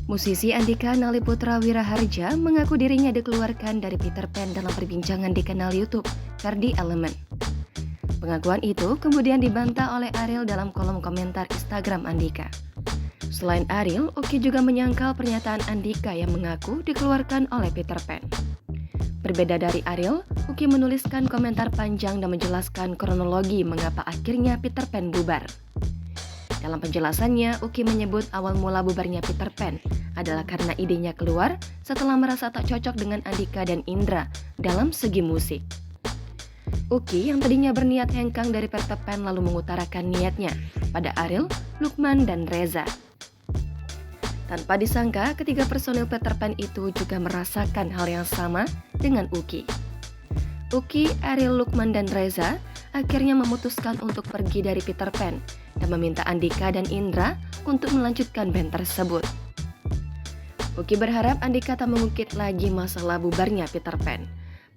Musisi Andika Naliputra Wiraharja mengaku dirinya dikeluarkan dari Peter Pan dalam perbincangan di kanal YouTube Ferdi Element. Pengakuan itu kemudian dibantah oleh Ariel dalam kolom komentar Instagram Andika. Selain Ariel, Uki juga menyangkal pernyataan Andika yang mengaku dikeluarkan oleh Peter Pan. Berbeda dari Ariel, Uki menuliskan komentar panjang dan menjelaskan kronologi mengapa akhirnya Peter Pan bubar. Dalam penjelasannya, Uki menyebut awal mula bubarnya Peter Pan adalah karena idenya keluar setelah merasa tak cocok dengan Andika dan Indra dalam segi musik. Uki yang tadinya berniat hengkang dari Peter Pan lalu mengutarakan niatnya pada Ariel, Lukman, dan Reza. Tanpa disangka, ketiga personil Peter Pan itu juga merasakan hal yang sama dengan Uki. Uki, Ariel, Lukman, dan Reza akhirnya memutuskan untuk pergi dari Peter Pan dan meminta Andika dan Indra untuk melanjutkan band tersebut. Uki berharap Andika tak mengungkit lagi masalah bubarnya Peter Pan.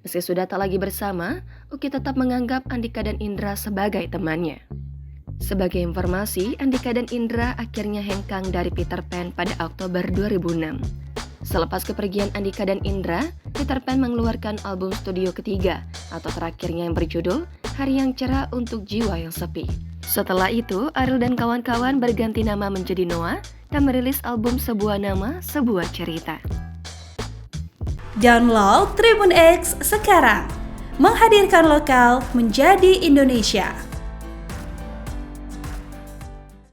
Meski sudah tak lagi bersama, Uki tetap menganggap Andika dan Indra sebagai temannya. Sebagai informasi, Andika dan Indra akhirnya hengkang dari Peter Pan pada Oktober 2006. Selepas kepergian Andika dan Indra, Peter Pan mengeluarkan album studio ketiga atau terakhirnya yang berjudul Hari yang Cerah untuk Jiwa yang Sepi. Setelah itu, Ariel dan kawan-kawan berganti nama menjadi Noah dan merilis album Sebuah Nama, Sebuah Cerita. Download Tribun X sekarang, menghadirkan lokal menjadi Indonesia.